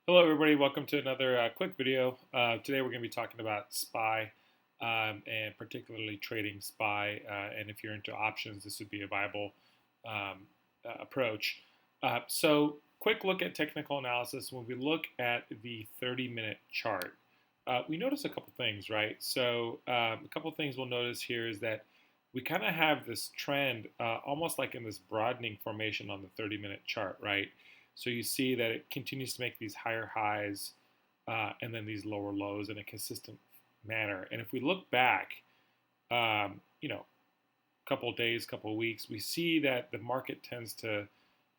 Hello, everybody. Welcome to another quick video. Today, we're going to be talking about SPY and particularly trading SPY. And if you're into options, this would be a viable approach. Quick look at technical analysis. When we look at the 30-minute chart, we notice a couple things, right? A couple things we'll notice here is that we kind of have this trend, almost like in this broadening formation on the 30-minute chart, right? So you see that it continues to make these higher highs and then these lower lows in a consistent manner. And if we look back, couple of days, couple of weeks, we see that the market tends to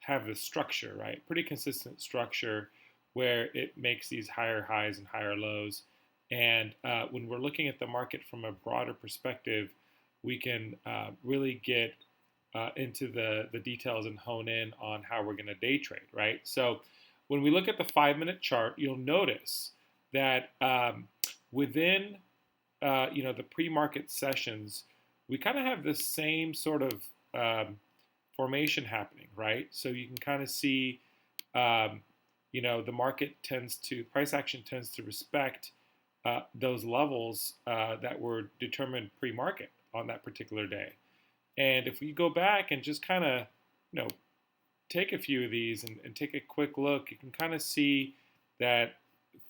have this structure, right? Pretty consistent structure where it makes these higher highs and higher lows. And when we're looking at the market from a broader perspective, we can really get into the details and hone in on how we're going to day trade, right? So when we look at the 5-minute chart, you'll notice that within the pre-market sessions, we kind of have the same sort of formation happening, right? So you can kind of see, the market price action tends to respect those levels that were determined pre-market on that particular day. And if we go back and just kind of, take a few of these and take a quick look, you can kind of see that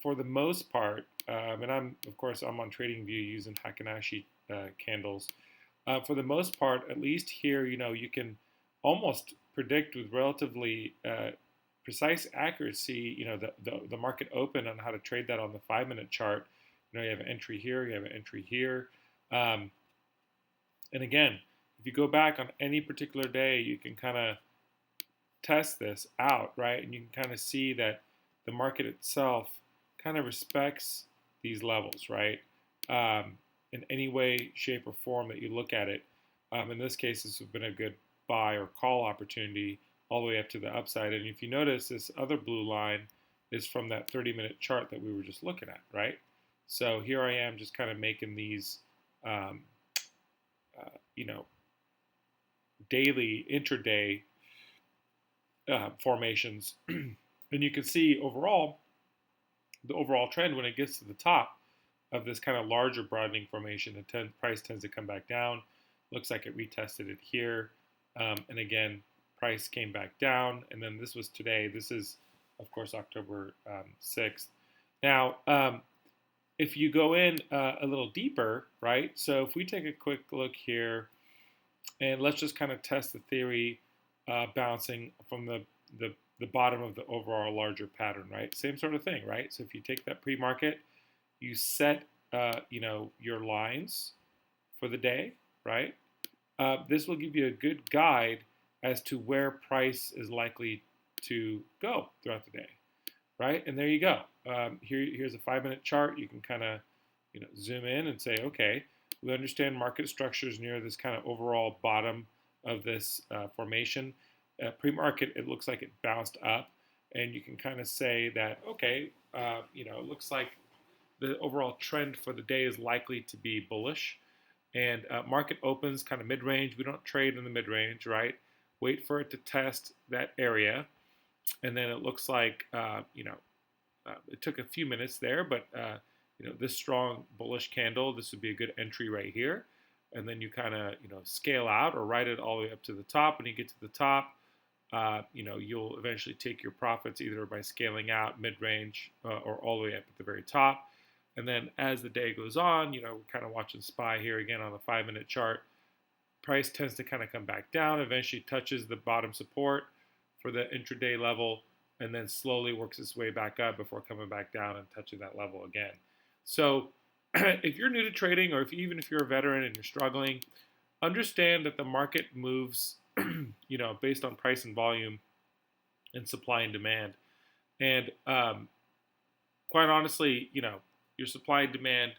for the most part, and I'm on TradingView using Heikin-Ashi candles. For the most part, at least here, you can almost predict with relatively precise accuracy, the market open on how to trade that on the 5-minute chart. You have an entry here, you have an entry here. And again, if you go back on any particular day, you can kind of test this out, right? And you can kind of see that the market itself kind of respects these levels, right? In any way, shape, or form that you look at it. In this case, this has been a good buy or call opportunity all the way up to the upside. And if you notice, this other blue line is from that 30-minute chart that we were just looking at, right? So here I am just kind of making these, daily, intraday formations. And you can see overall, the overall trend when it gets to the top of this kind of larger broadening formation, the price tends to come back down. Looks like it retested it here. And again, price came back down. And then this was today. This is, of course, October 6th. Now, if you go in a little deeper, right? So if we take a quick look here, and let's just kind of test the theory bouncing from the bottom of the overall larger pattern, right? Same sort of thing, right? So if you take that pre-market, you set, your lines for the day, right? This will give you a good guide as to where price is likely to go throughout the day, right? And there you go. Here's a 5-minute chart. You can kind of, zoom in and say, okay, we understand market structures near this kind of overall bottom of this formation. Pre-market, it looks like it bounced up, and you can kind of say that, okay, it looks like the overall trend for the day is likely to be bullish. And market opens kind of mid-range. We don't trade in the mid-range, right? Wait for it to test that area. And then it looks like, it took a few minutes there, but, this strong bullish candle, this would be a good entry right here. And then you kind of, scale out or ride it all the way up to the top. When you get to the top, you'll eventually take your profits either by scaling out mid-range or all the way up at the very top. And then as the day goes on, we're kind of watching SPY here again on the 5-minute chart. Price tends to kind of come back down, eventually touches the bottom support for the intraday level, and then slowly works its way back up before coming back down and touching that level again. So if you're new to trading, or even if you're a veteran and you're struggling, understand that the market moves, based on price and volume and supply and demand. And quite honestly, your supply and demand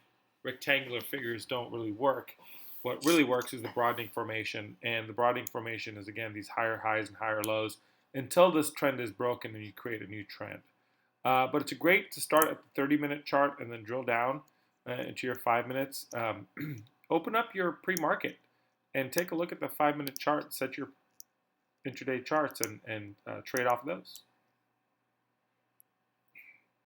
rectangular figures don't really work. What really works is the broadening formation, and the broadening formation is, again, these higher highs and higher lows until this trend is broken and you create a new trend. But it's great to start at the 30-minute chart and then drill down into your 5 minutes. Open up your pre-market and take a look at the 5-minute chart, set your intraday charts, and trade off of those.